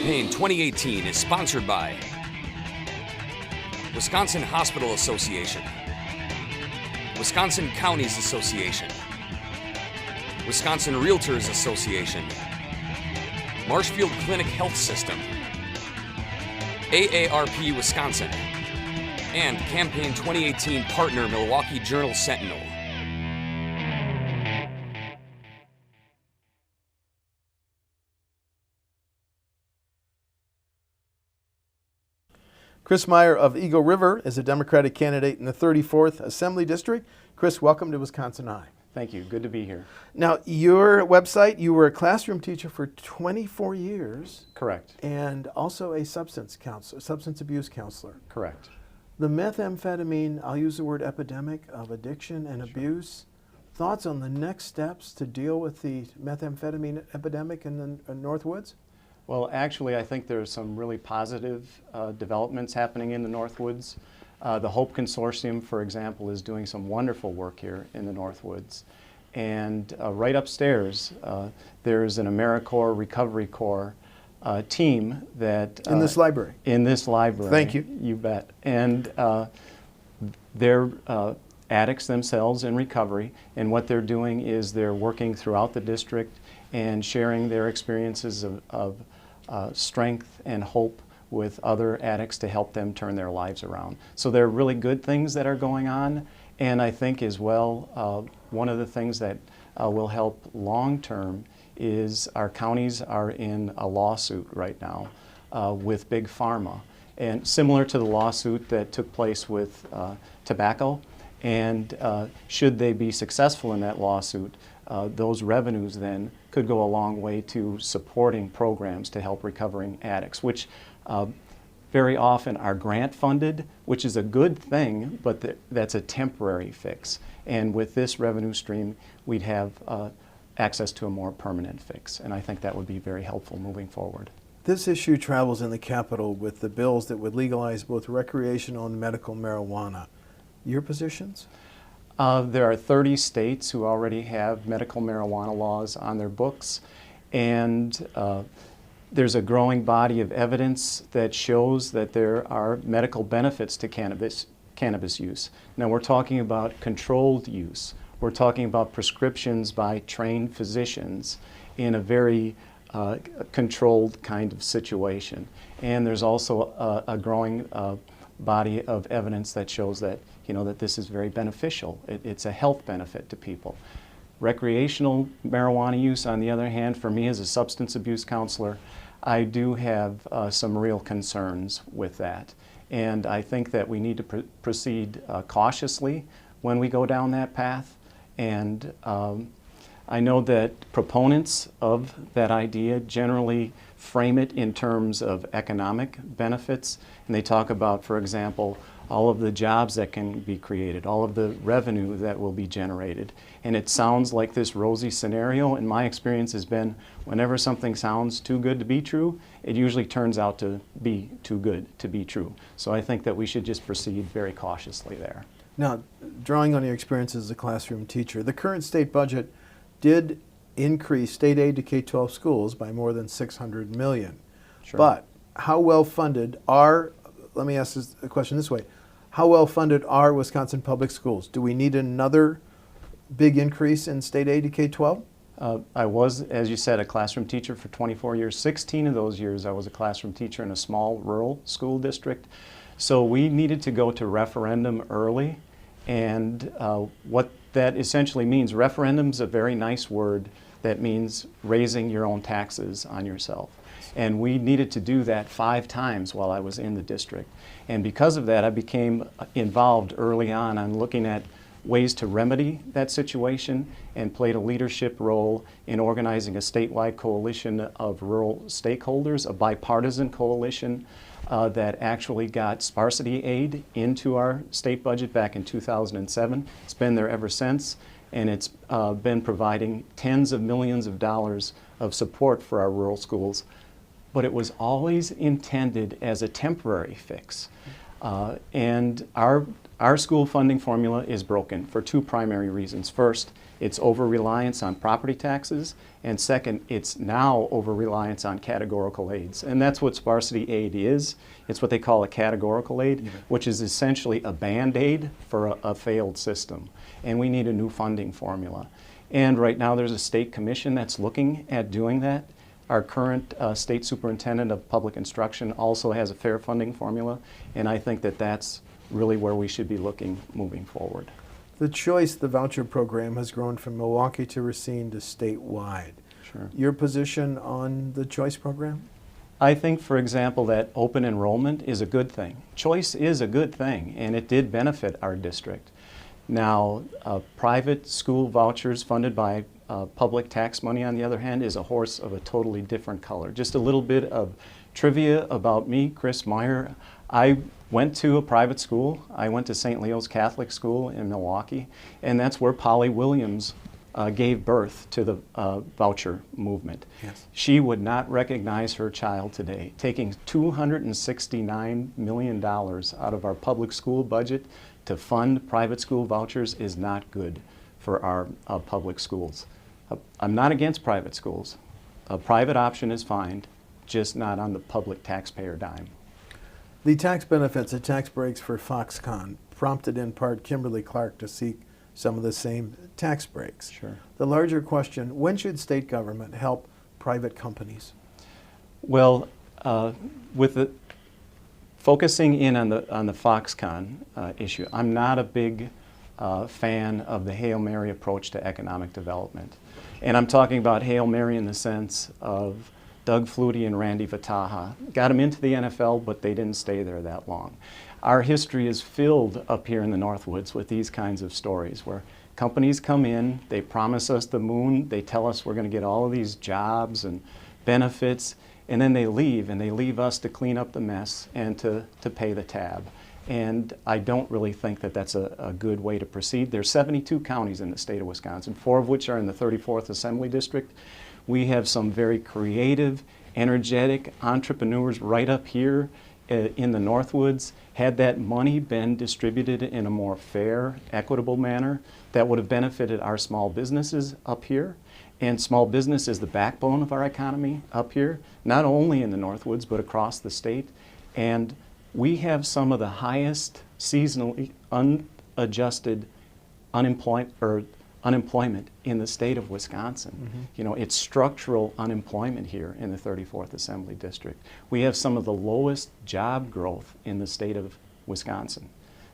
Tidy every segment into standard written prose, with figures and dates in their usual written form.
Campaign 2018 is sponsored by Wisconsin Hospital Association, Wisconsin Counties Association, Wisconsin Realtors Association, Marshfield Clinic Health System, AARP Wisconsin, and Campaign 2018 partner Milwaukee Journal-Sentinel. Chris Meier of Eagle River is a Democratic candidate in the 34th Assembly District. Chris, welcome to WisconsinEye. Thank you. Good to be here. Now, your website, you were a classroom teacher for 24 years. Correct. And also a substance abuse counselor. Correct. The methamphetamine, I'll use the word epidemic of addiction and abuse. Thoughts on the next steps to deal with the methamphetamine epidemic in the Northwoods? Well, actually, I think there's some really positive developments happening in the Northwoods. The HOPE Consortium, for example, is doing some wonderful work here in the Northwoods. And right upstairs, there's an AmeriCorps Recovery Corps team that... in this library? In this library. Thank you. You bet. And they're addicts themselves in recovery, and what they're doing is they're working throughout the district and sharing their experiences of strength and hope with other addicts to help them turn their lives around. So there are really good things that are going on, and I think as well, one of the things that will help long-term is our counties are in a lawsuit right now with Big Pharma, and similar to the lawsuit that took place with tobacco, and should they be successful in that lawsuit, those revenues then could go a long way to supporting programs to help recovering addicts, which very often are grant funded, which is a good thing, but that's a temporary fix. And with this revenue stream, we'd have access to a more permanent fix. And I think that would be very helpful moving forward. This issue travels in the Capitol with the bills that would legalize both recreational and medical marijuana. Your positions? There are 30 states who already have medical marijuana laws on their books, and there's a growing body of evidence that shows that there are medical benefits to cannabis use. Now we're talking about controlled use. We're talking about prescriptions by trained physicians in a very controlled kind of situation. And there's also a growing body of evidence that shows that that this is very beneficial. It's a health benefit to people. Recreational marijuana use, on the other hand, for me as a substance abuse counselor, I do have some real concerns with that. And I think that we need to proceed cautiously when we go down that path. And I know that proponents of that idea generally frame it in terms of economic benefits. And they talk about, for example, all of the jobs that can be created, all of the revenue that will be generated. And it sounds like this rosy scenario, and my experience has been whenever something sounds too good to be true, it usually turns out to be too good to be true. So I think that we should just proceed very cautiously there. Now, drawing on your experience as a classroom teacher, the current state budget did increase state aid to K-12 schools by more than $600 million. Sure. But how well funded are, let me ask the question this way, how well funded are Wisconsin public schools? Do we need another big increase in state aid to K-12? I was, as you said, a classroom teacher for 24 years. 16 of those years I was a classroom teacher in a small rural school district. So we needed to go to referendum early, and what that essentially means, referendum's a very nice word that means raising your own taxes on yourself. And we needed to do that 5 times while I was in the district. And because of that, I became involved early on looking at ways to remedy that situation and played a leadership role in organizing a statewide coalition of rural stakeholders, a bipartisan coalition that actually got sparsity aid into our state budget back in 2007. It's been there ever since, and it's been providing tens of millions of dollars of support for our rural schools. But it was always intended as a temporary fix. And our Our school funding formula is broken for two primary reasons. First, it's over-reliance on property taxes, and second, it's now over-reliance on categorical aids. And that's what sparsity aid is. It's what they call a categorical aid, which is essentially a Band-Aid for a failed system. And we need a new funding formula. And right now there's a state commission that's looking at doing that. Our current state superintendent of public instruction also has a fair funding formula, and I think that that's really where we should be looking moving forward. The Choice, the voucher program, has grown from Milwaukee to Racine to statewide. Sure. Your position on the Choice program? I think, for example, that open enrollment is a good thing. Choice is a good thing, and it did benefit our district. Now, private school vouchers funded by public tax money, on the other hand, is a horse of a totally different color. Just a little bit of trivia about me, Chris Meier. I went to a private school. I went to St. Leo's Catholic School in Milwaukee, and that's where Polly Williams gave birth to the voucher movement. Yes. She would not recognize her child today. Taking $269 million out of our public school budget to fund private school vouchers is not good for our public schools. I'm not against private schools. A private option is fine, just not on the public taxpayer dime. The tax benefits and tax breaks for Foxconn prompted in part Kimberly Clark to seek some of the same tax breaks. Sure. The larger question, when should state government help private companies? Well, with the focusing in on the Foxconn issue, I'm not a big fan of the Hail Mary approach to economic development. And I'm talking about Hail Mary in the sense of Doug Flutie and Randy Vataha. Got them into the NFL, but they didn't stay there that long. Our history is filled up here in the Northwoods with these kinds of stories where companies come in, they promise us the moon, they tell us we're going to get all of these jobs and benefits, and then they leave us to clean up the mess and to pay the tab. And I don't really think that that's a good way to proceed. There's 72 counties in the state of Wisconsin, 4 of which are in the 34th Assembly District. We have some very creative, energetic entrepreneurs right up here in the Northwoods. Had that money been distributed in a more fair, equitable manner, that would have benefited our small businesses up here. And small business is the backbone of our economy up here, not only in the Northwoods, but across the state. And we have some of the highest seasonally unadjusted unemployment in the state of Wisconsin. Mm-hmm. You know, it's structural unemployment here in the 34th Assembly District. We have some of the lowest job growth in the state of Wisconsin.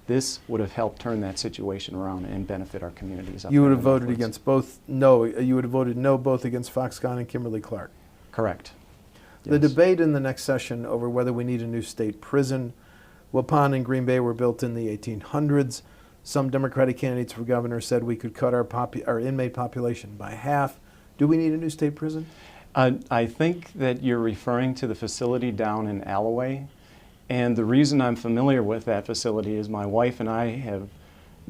This would have helped turn that situation around and benefit our communities. You would have voted against both, no, you would have voted no both against Foxconn and Kimberly Clark. Correct. The Yes. debate in the next session over whether we need a new state prison. Waupun and Green Bay were built in the 1800s. Some Democratic candidates for governor said we could cut our inmate population by half. Do we need a new state prison? I think that you're referring to the facility down in Alloway. And the reason I'm familiar with that facility is my wife and I have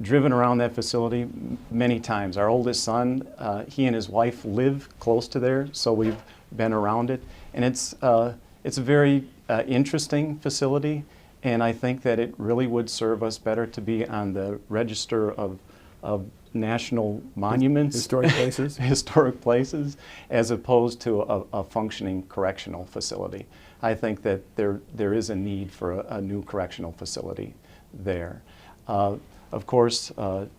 driven around that facility many times. Our oldest son, he and his wife live close to there, so we've been around it. And it's a very interesting facility, and I think that it really would serve us better to be on the register of national monuments, Historic places? historic places, as opposed to a functioning correctional facility. I think that there is a need for a new correctional facility there. Of course,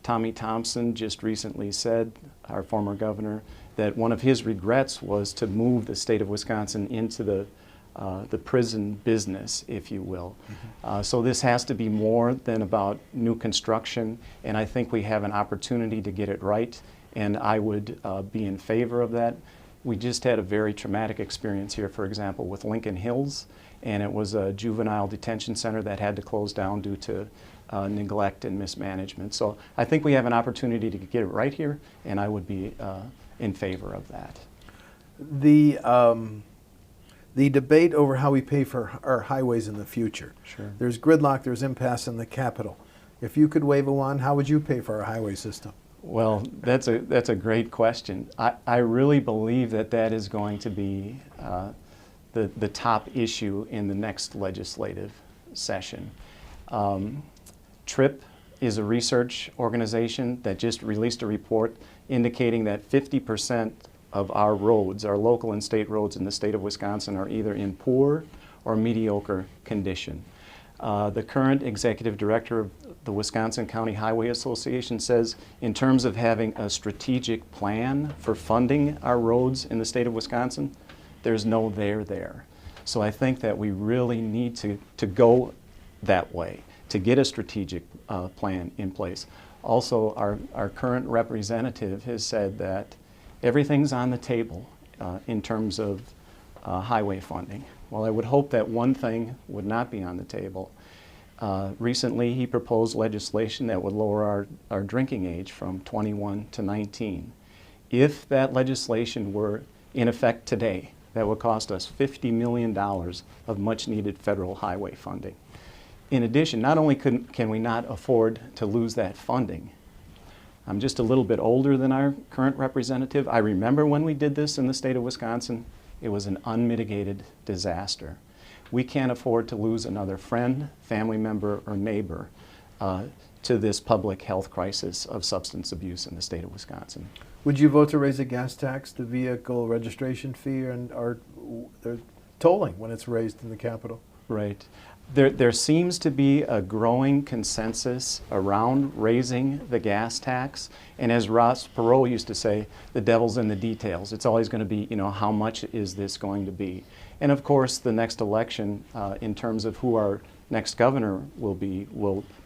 Tommy Thompson just recently said, our former governor, that one of his regrets was to move the state of Wisconsin into the prison business, if you will. Mm-hmm. So this has to be more than about new construction, and I think we have an opportunity to get it right, and I would be in favor of that. We just had a very traumatic experience here, for example, with Lincoln Hills, and it was a juvenile detention center that had to close down due to neglect and mismanagement. So I think we have an opportunity to get it right here, and I would be in favor of that. The debate over how we pay for our highways in the future. Sure. There's gridlock, there's impasse in the Capitol. If you could wave a wand, how would you pay for our highway system? Well, that's a great question. I really believe that is going to be the top issue in the next legislative session. TRIP is a research organization that just released a report indicating that 50% of our roads, our local and state roads in the state of Wisconsin, are either in poor or mediocre condition. The current executive director of the Wisconsin County Highway Association says in terms of having a strategic plan for funding our roads in the state of Wisconsin, there's no there. So I think that we really need to go that way, to get a strategic plan in place. Also, our current representative has said that everything's on the table in terms of highway funding. Well, I would hope that one thing would not be on the table. Recently, he proposed legislation that would lower our drinking age from 21 to 19. If that legislation were in effect today, that would cost us $50 million of much-needed federal highway funding. In addition, not only can we not afford to lose that funding, I'm just a little bit older than our current representative. I remember when we did this in the state of Wisconsin. It was an unmitigated disaster. We can't afford to lose another friend, family member, or neighbor to this public health crisis of substance abuse in the state of Wisconsin. Would you vote to raise the gas tax, the vehicle registration fee, and the tolling when it's raised in the Capitol? Right. There seems to be a growing consensus around raising the gas tax. And as Ross Perot used to say, the devil's in the details. It's always going to be, how much is this going to be? And of course, the next election, in terms of who our next governor will be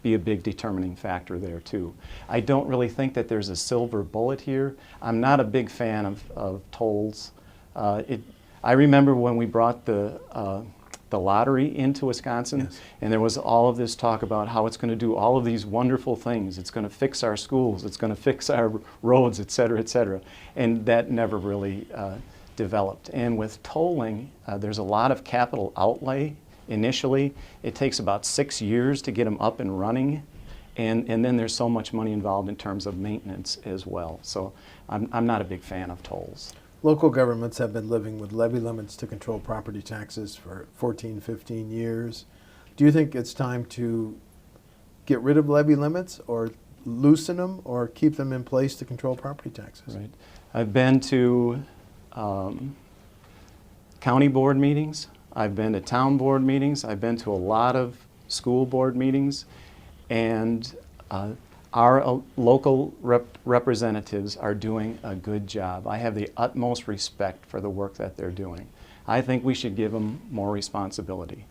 a big determining factor there too. I don't really think that there's a silver bullet here. I'm not a big fan of tolls. I remember when we brought the lottery into Wisconsin, yes, and there was all of this talk about how it's going to do all of these wonderful things. It's going to fix our schools, it's going to fix our roads, et cetera, and that never really developed. And with tolling, there's a lot of capital outlay initially. It takes about 6 years to get them up and running, and then there's so much money involved in terms of maintenance as well. So I'm not a big fan of tolls. Local governments have been living with levy limits to control property taxes for 14, 15 years. Do you think it's time to get rid of levy limits or loosen them or keep them in place to control property taxes? Right. I've been to county board meetings. I've been to town board meetings. I've been to a lot of school board meetings. And our local representatives are doing a good job. I have the utmost respect for the work that they're doing. I think we should give them more responsibility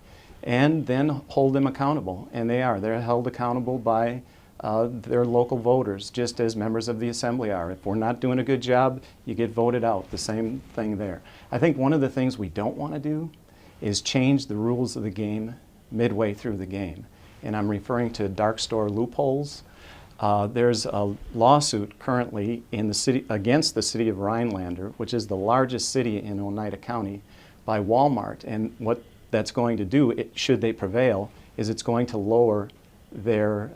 and then hold them accountable. And they are. They're held accountable by their local voters, just as members of the assembly are. If we're not doing a good job, you get voted out. The same thing there. I think one of the things we don't want to do is change the rules of the game midway through the game. And I'm referring to dark store loopholes. There's a lawsuit currently in the city against the city of Rhinelander, which is the largest city in Oneida County, by Walmart. And what that's going to do, should they prevail, is it's going to lower their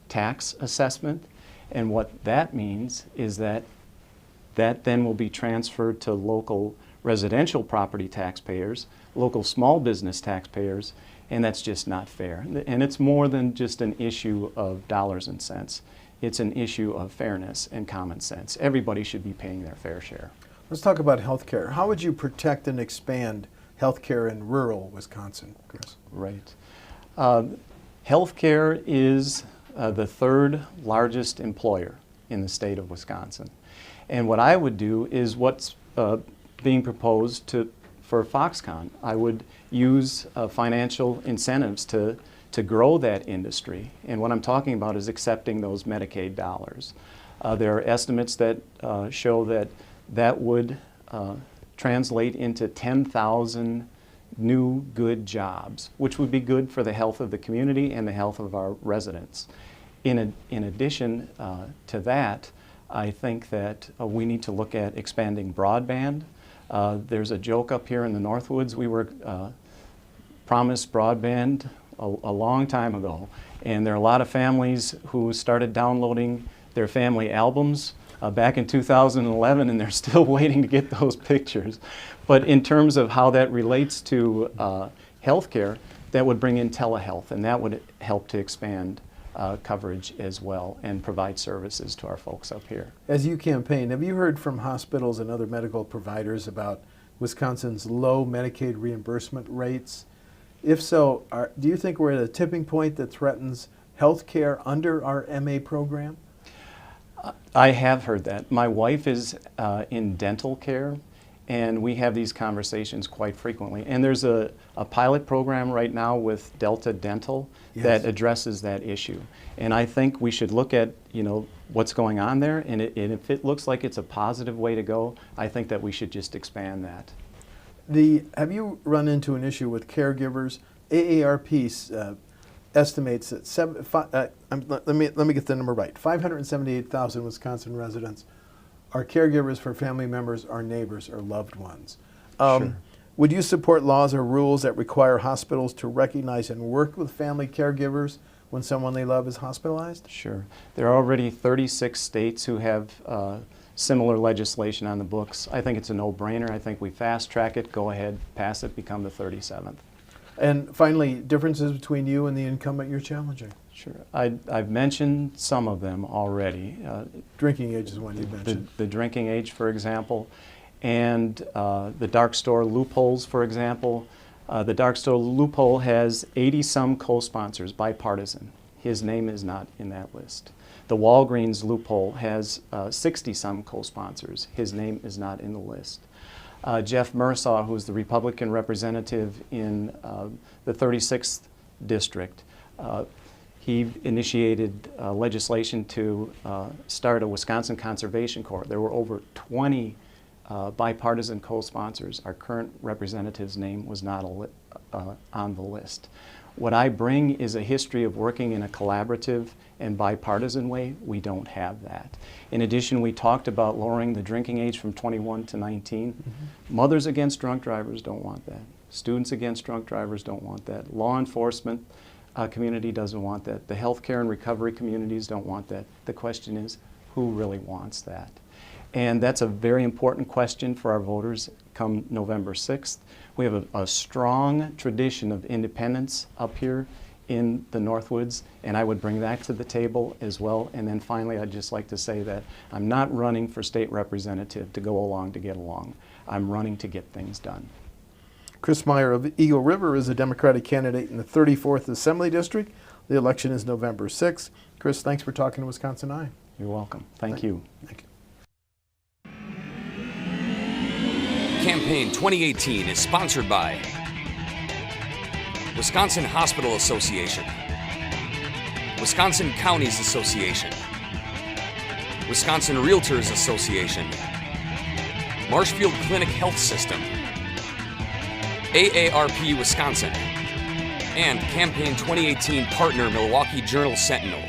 tax assessment. And what that means is that then will be transferred to local residential property taxpayers, local small business taxpayers, and that's just not fair. And it's more than just an issue of dollars and cents. It's an issue of fairness and common sense. Everybody should be paying their fair share. Let's talk about health care. How would you protect and expand health care in rural Wisconsin, Chris? Right. Health care is the third largest employer in the state of Wisconsin. And what I would do is what's being proposed for Foxconn. I would use financial incentives to grow that industry. And what I'm talking about is accepting those Medicaid dollars. There are estimates that show that would translate into 10,000 new good jobs, which would be good for the health of the community and the health of our residents. In addition to that, I think that we need to look at expanding broadband. There's a joke up here in the Northwoods. We were promised broadband a long time ago, and there are a lot of families who started downloading their family albums back in 2011, and they're still waiting to get those pictures. But in terms of how that relates to healthcare, that would bring in telehealth, and that would help to expand coverage as well and provide services to our folks up here. As you campaign, have you heard from hospitals and other medical providers about Wisconsin's low Medicaid reimbursement rates? If so, do you think we're at a tipping point that threatens health care under our MA program? I have heard that. My wife is in dental care, and we have these conversations quite frequently. And there's a pilot program right now with Delta Dental that addresses that issue. And I think we should look at, what's going on there, and if it looks like it's a positive way to go, I think that we should just expand that. Have you run into an issue with caregivers? AARP estimates that let me get the number right. 578,000 Wisconsin residents are caregivers for family members, or neighbors, or loved ones. Sure. Would you support laws or rules that require hospitals to recognize and work with family caregivers when someone they love is hospitalized? Sure. There are already 36 states who have similar legislation on the books. I think it's a no-brainer. I think we fast-track it, go ahead, pass it, become the 37th. And finally, differences between you and the incumbent you're challenging? Sure. I've mentioned some of them already. Drinking age is one you mentioned. The drinking age, for example, and the dark store loopholes, for example. The dark store loophole has 80-some co-sponsors, bipartisan. His name is not in that list. The Walgreens loophole has 60-some co-sponsors. His name is not in the list. Jeff Mursaw, who's the Republican representative in the 36th district, he initiated legislation to start a Wisconsin Conservation Corps. There were over 20 bipartisan co-sponsors. Our current representative's name was not on the list. What I bring is a history of working in a collaborative and bipartisan way. We don't have that. In addition, we talked about lowering the drinking age from 21 to 19. Mm-hmm. Mothers Against Drunk Drivers don't want that. Students Against Drunk Drivers don't want that. Law enforcement community doesn't want that. The healthcare and recovery communities don't want that. The question is, who really wants that? And that's a very important question for our voters come November 6th. We have a strong tradition of independence up here in the Northwoods, and I would bring that to the table as well. And then finally, I'd just like to say that I'm not running for state representative to go along to get along. I'm running to get things done. Chris Meier of Eagle River is a Democratic candidate in the 34th Assembly District. The election is November 6th. Chris, thanks for talking to WisconsinEye. You're welcome. Thank you. Thank you. Campaign 2018 is sponsored by Wisconsin Hospital Association, Wisconsin Counties Association, Wisconsin Realtors Association, Marshfield Clinic Health System, AARP Wisconsin, and Campaign 2018 partner Milwaukee Journal Sentinel.